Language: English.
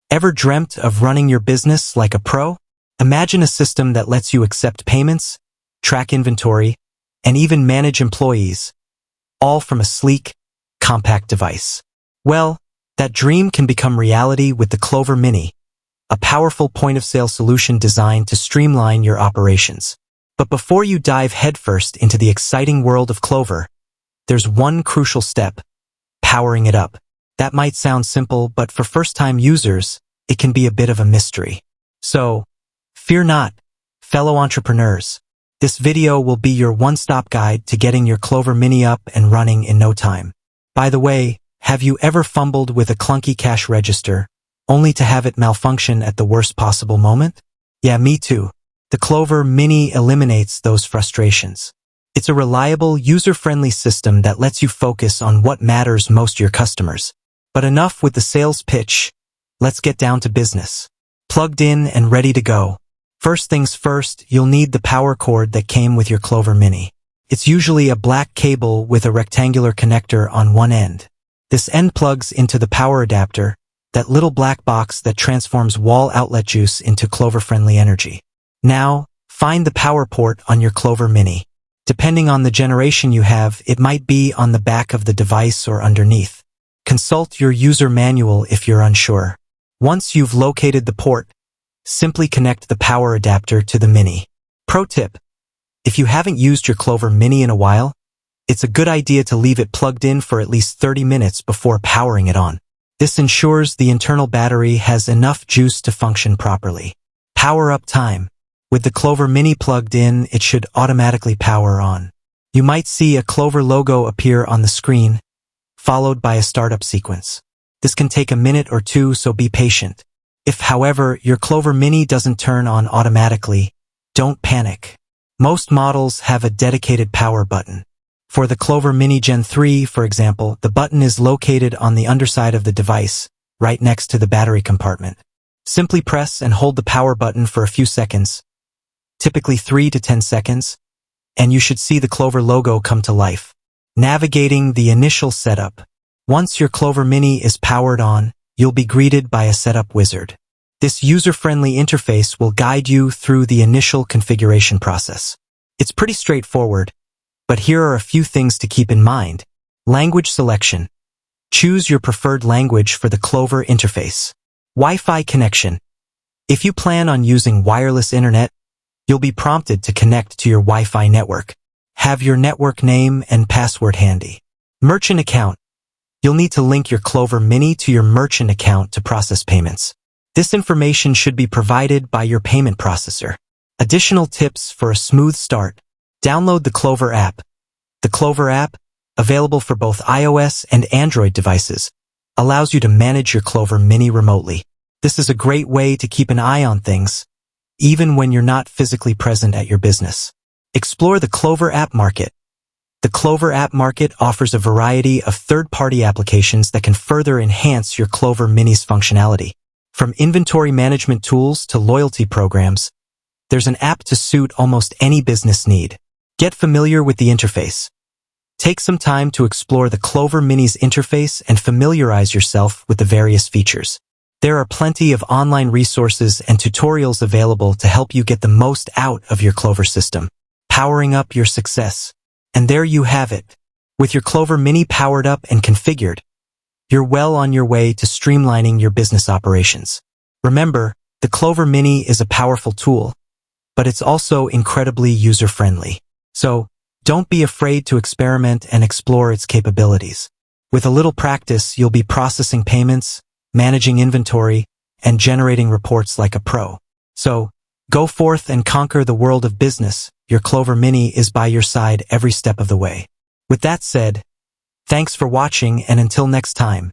Ever dreamt of running your business like a pro? Imagine a system that lets you accept payments, track inventory, and even manage employees, all from a sleek, compact device. Well, that dream can become reality with the Clover Mini, a powerful point-of-sale solution designed to streamline your operations. But before you dive headfirst into the exciting world of Clover, there's one crucial step: powering it up. That might sound simple, but for first-time users, it can be a bit of a mystery. So, fear not, fellow entrepreneurs. This video will be your one-stop guide to getting your Clover Mini up and running in no time. By the way, have you ever fumbled with a clunky cash register, only to have it malfunction at the worst possible moment? Yeah, me too. The Clover Mini eliminates those frustrations. It's a reliable, user-friendly system that lets you focus on what matters most to your customers. But enough with the sales pitch. Let's get down to business. Plugged in and ready to go. First things first, you'll need the power cord that came with your Clover Mini. It's usually a black cable with a rectangular connector on one end. This end plugs into the power adapter, that little black box that transforms wall outlet juice into Clover-friendly energy. Now, find the power port on your Clover Mini. Depending on the generation you have, it might be on the back of the device or underneath. Consult your user manual if you're unsure. Once you've located the port, simply connect the power adapter to the Mini. Pro tip: if you haven't used your Clover Mini in a while, it's a good idea to leave it plugged in for at least 30 minutes before powering it on. This ensures the internal battery has enough juice to function properly. Power up time. With the Clover Mini plugged in, it should automatically power on. You might see a Clover logo appear on the screen, followed by a startup sequence. This can take a minute or two, so be patient. If, however, your Clover Mini doesn't turn on automatically, don't panic. Most models have a dedicated power button. For the Clover Mini Gen 3, for example, the button is located on the underside of the device, right next to the battery compartment. Simply press and hold the power button for a few seconds, typically 3 to 10 seconds, and you should see the Clover logo come to life. Navigating the initial setup. Once your Clover Mini is powered on, you'll be greeted by a setup wizard. This user-friendly interface will guide you through the initial configuration process. It's pretty straightforward, but here are a few things to keep in mind. Language selection. Choose your preferred language for the Clover interface. Wi-Fi connection. If you plan on using wireless internet, you'll be prompted to connect to your Wi-Fi network. Have your network name and password handy. Merchant account. You'll need to link your Clover Mini to your merchant account to process payments. This information should be provided by your payment processor. Additional tips for a smooth start. Download the Clover app. The Clover app, available for both iOS and Android devices, allows you to manage your Clover Mini remotely. This is a great way to keep an eye on things, even when you're not physically present at your business. Explore the Clover app market. The Clover app market offers a variety of third-party applications that can further enhance your Clover Mini's functionality. From inventory management tools to loyalty programs, there's an app to suit almost any business need. Get familiar with the interface. Take some time to explore the Clover Mini's interface and familiarize yourself with the various features. There are plenty of online resources and tutorials available to help you get the most out of your Clover system, powering up your success. And there you have it. With your Clover Mini powered up and configured, you're well on your way to streamlining your business operations. Remember, the Clover Mini is a powerful tool, but it's also incredibly user-friendly. So, don't be afraid to experiment and explore its capabilities. With a little practice, you'll be processing payments, managing inventory, and generating reports like a pro. So, go forth and conquer the world of business. Your Clover Mini is by your side every step of the way. With that said, thanks for watching, and until next time,